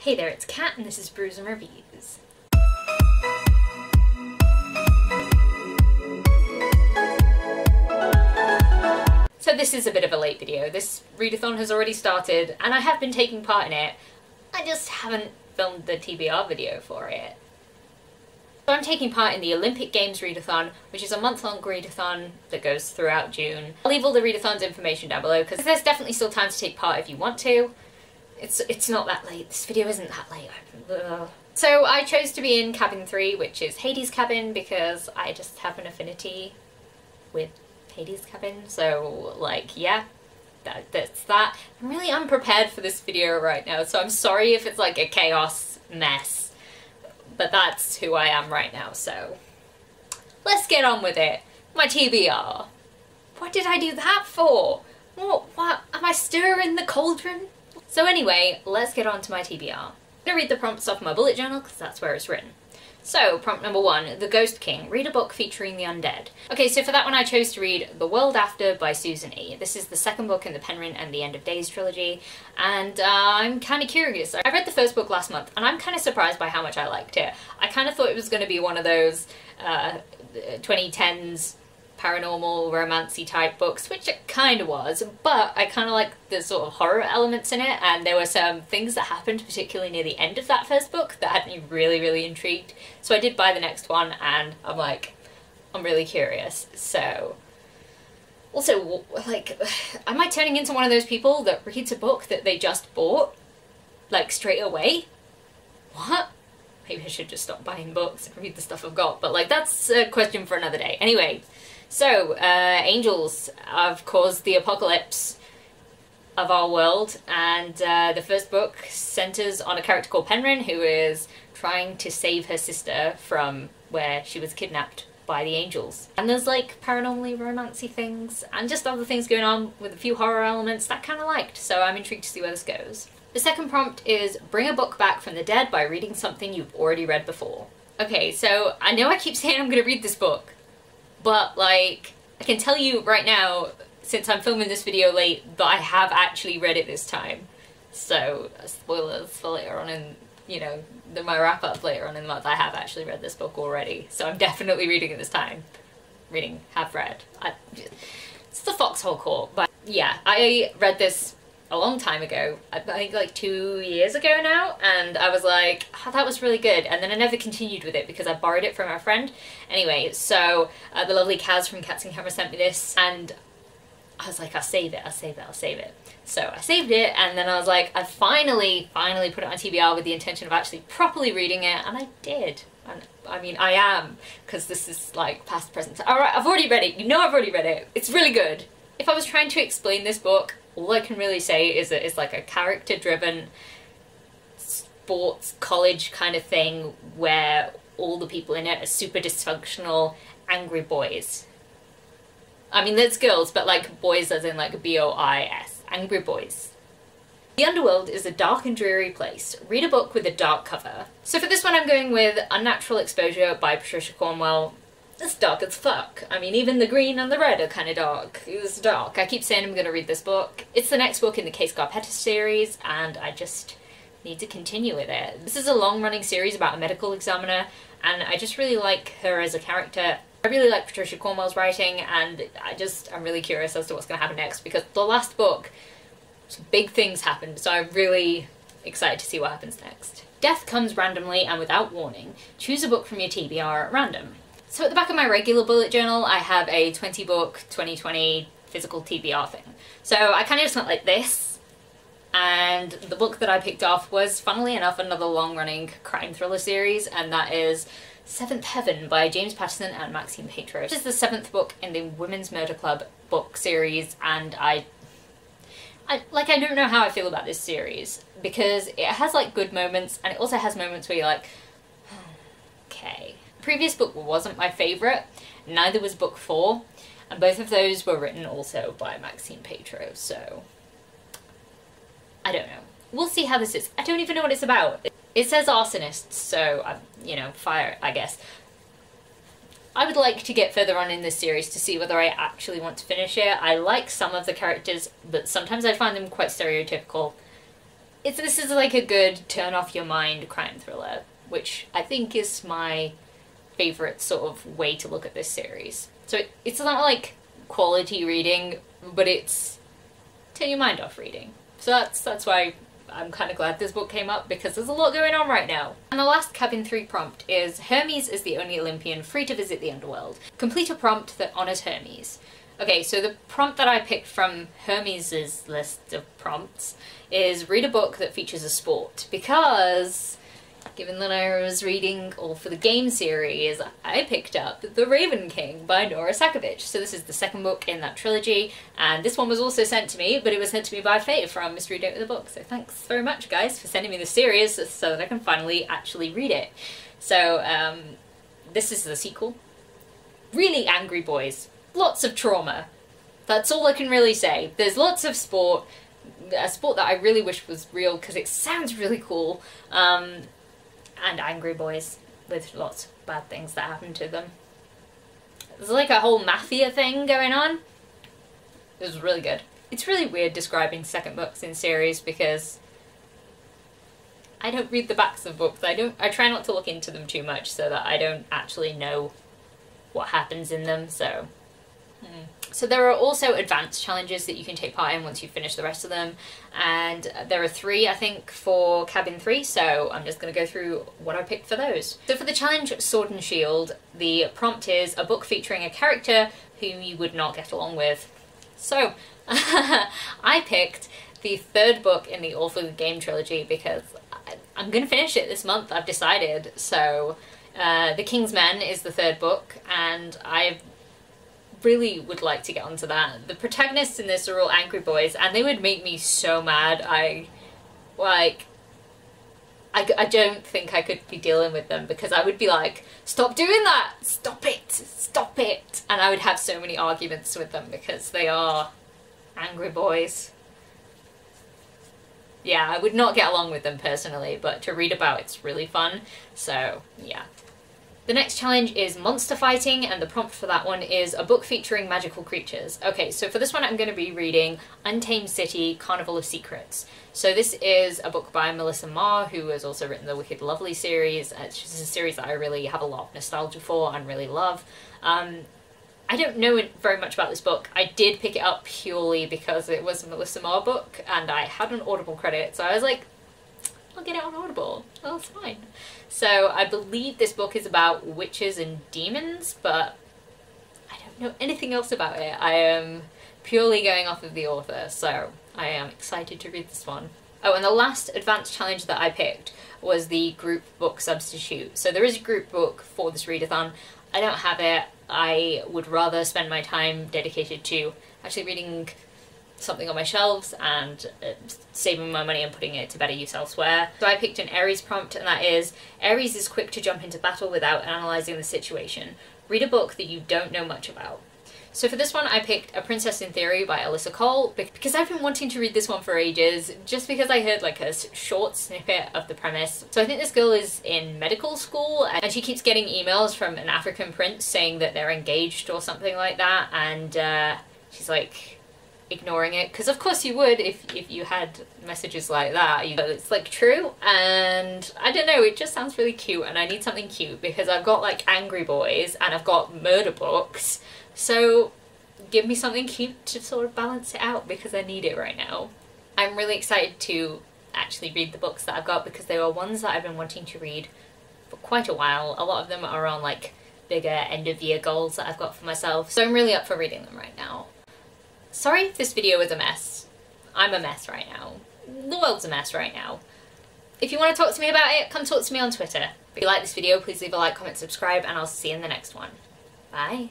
Hey there, it's Kat and this is Brews and Reviews. So this is a bit of a late video. This readathon has already started and I have been taking part in it. I just haven't filmed the TBR video for it. So I'm taking part in the Olympic Games readathon, which is a month-long readathon that goes throughout June. I'll leave all the readathon's information down below because there's definitely still time to take part if you want to. It's not that late. This video isn't that late. So I chose to be in cabin 3, which is Hades' cabin, because I just have an affinity with Hades' cabin. So, like, yeah, that's that. I'm really unprepared for this video right now, so I'm sorry if it's like a chaos mess. But that's who I am right now, so let's get on with it. My TBR. What did I do that for? What? Am I stirring the cauldron? So anyway, let's get on to my TBR. I'm gonna read the prompts off my bullet journal because that's where it's written. So, prompt number 1, The Ghost King. Read a book featuring the undead. Okay, so for that one I chose to read The World After by Susan E. This is the second book in the Penryn and the End of Days trilogy, and I'm kind of curious. I read the first book last month, and I'm kind of surprised by how much I liked it. I kind of thought it was going to be one of those 2010s paranormal, romancy type books, which it kind of was, but I kind of like the sort of horror elements in it, and there were some things that happened, particularly near the end of that first book, that had me really, really intrigued. So I did buy the next one, and I'm like, I'm really curious. So, also, like, am I turning into one of those people that reads a book that they just bought, like, straight away? What? Maybe I should just stop buying books and read the stuff I've got, but, like, that's a question for another day. Anyway. So, angels have caused the apocalypse of our world, and the first book centers on a character called Penryn who is trying to save her sister from where she was kidnapped by the angels. And there's like paranormally romancy things and just other things going on with a few horror elements that I kind of liked, so I'm intrigued to see where this goes. The second prompt is bring a book back from the dead by reading something you've already read before. Okay, so I know I keep saying I'm gonna read this book, but, like, I can tell you right now, since I'm filming this video late, that I have actually read it this time. So, spoilers for later on in, you know, my wrap-up later on in the month, I have actually read this book already. So I'm definitely reading it this time. Have read. It's the Foxhole Court, but yeah, I read this a long time ago, I think like 2 years ago now, and I was like, oh, that was really good, and then I never continued with it because I borrowed it from a friend. Anyway, so the lovely Kaz from Cats and Camera sent me this, and I was like, I'll save it. So I saved it, and then I was like, I finally put it on TBR with the intention of actually properly reading it, and I did. And I mean, I am, because this is like past, present. Alright, I've already read it. You know I've already read it. It's really good. If I was trying to explain this book, all I can really say is that it's like a character-driven sports college kind of thing where all the people in it are super dysfunctional, angry boys. I mean, there's girls, but like boys as in like B-O-I-S. Angry boys. The underworld is a dark and dreary place. Read a book with a dark cover. So for this one I'm going with Unnatural Exposure by Patricia Cornwell. It's dark as fuck. I mean, even the green and the red are kind of dark. It's dark. I keep saying I'm going to read this book. It's the next book in the Case Carpetta series, and I just need to continue with it. This is a long-running series about a medical examiner, and I just really like her as a character. I really like Patricia Cornwell's writing, and I'm really curious as to what's going to happen next, because the last book, some big things happened, so I'm really excited to see what happens next. Death comes randomly and without warning. Choose a book from your TBR at random. So at the back of my regular bullet journal, I have a 20-book, 2020 physical TBR thing. So I kind of just went like this, and the book that I picked off was, funnily enough, another long-running crime thriller series, and that is Seventh Heaven by James Patterson and Maxine Petro. This is the 7th book in the Women's Murder Club book series, and I don't know how I feel about this series, because it has like good moments, and it also has moments where you're like, okay. The previous book wasn't my favourite, neither was book 4, and both of those were written also by Maxine Petro, so I don't know. We'll see how this is. I don't even know what it's about. It says arsonists, so, you know, fire, I guess. I would like to get further on in this series to see whether I actually want to finish it. I like some of the characters, but sometimes I find them quite stereotypical. this is like a good turn off your mind crime thriller, which I think is my favourite sort of way to look at this series. So it's not like quality reading, but it's turn your mind off reading. So that's why I'm kind of glad this book came up, because there's a lot going on right now. And the last Cabin 3 prompt is Hermes is the only Olympian free to visit the underworld. Complete a prompt that honours Hermes. Okay, so the prompt that I picked from Hermes' list of prompts is read a book that features a sport, because given that I was reading all for the game series, I picked up The Raven King by Nora Sakavic. So this is the second book in that trilogy, and this one was also sent to me, but it was sent to me by Faye from Mystery Date with a Book. So thanks very much, guys, for sending me the series so that I can finally actually read it. So this is the sequel. Really angry boys. Lots of trauma. That's all I can really say. There's lots of sport. A sport that I really wish was real because it sounds really cool. And angry boys with lots of bad things that happen to them. There's like a whole mafia thing going on. It was really good. It's really weird describing second books in series because I don't read the backs of books. I try not to look into them too much so that I don't actually know what happens in them, so... So there are also advanced challenges that you can take part in once you finish the rest of them, and there are 3, I think, for Cabin 3, so I'm just going to go through what I picked for those. So for the challenge Sword and Shield, the prompt is a book featuring a character whom you would not get along with. So I picked the 3rd book in the All for the Game trilogy because I'm going to finish it this month, I've decided. So The King's Men is the 3rd book, and I really would like to get onto that. The protagonists in this are all angry boys, and they would make me so mad. I don't think I could be dealing with them because I would be like, stop doing that! Stop it! Stop it! And I would have so many arguments with them because they are angry boys. Yeah, I would not get along with them personally, but to read about it's really fun, so yeah. The next challenge is monster fighting, and the prompt for that one is a book featuring magical creatures. Okay, so for this one I'm going to be reading Untamed City, Carnival of Secrets. So this is a book by Melissa Marr, who has also written the Wicked Lovely series. It's just a series that I really have a lot of nostalgia for and really love. I don't know very much about this book. I did pick it up purely because it was a Melissa Marr book, and I had an Audible credit, so I was like, I'll get it on Audible. Well, it's fine. So I believe this book is about witches and demons, but I don't know anything else about it. I am purely going off of the author, so I am excited to read this one. Oh, and the last advanced challenge that I picked was the group book substitute. So there is a group book for this readathon. I don't have it. I would rather spend my time dedicated to actually reading something on my shelves and saving my money and putting it to better use elsewhere. So I picked an Aries prompt, and that is, Aries is quick to jump into battle without analysing the situation. Read a book that you don't know much about. So for this one I picked A Princess in Theory by Alyssa Cole, because I've been wanting to read this one for ages, just because I heard like a short snippet of the premise. So I think this girl is in medical school, and she keeps getting emails from an African prince saying that they're engaged or something like that, and she's like ignoring it, because of course you would if you had messages like that. It's like true, and I don't know, it just sounds really cute, and I need something cute because I've got like angry boys and I've got murder books, so give me something cute to sort of balance it out because I need it right now. I'm really excited to actually read the books that I've got because they are ones that I've been wanting to read for quite a while. A lot of them are on like bigger end of year goals that I've got for myself, so I'm really up for reading them right now. Sorry if this video is a mess. I'm a mess right now. The world's a mess right now. If you want to talk to me about it, come talk to me on Twitter. If you like this video, please leave a like, comment, subscribe, and I'll see you in the next one. Bye.